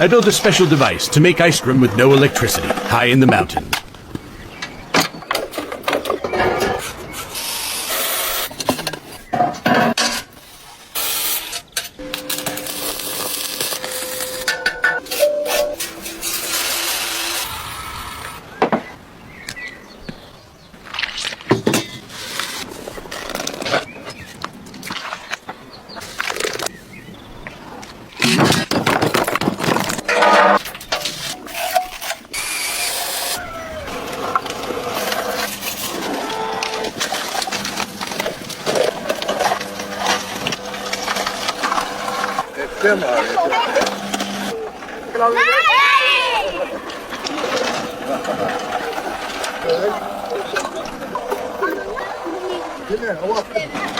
I built a special device to make ice cream with no electricity, high in the mountains. Değil mi?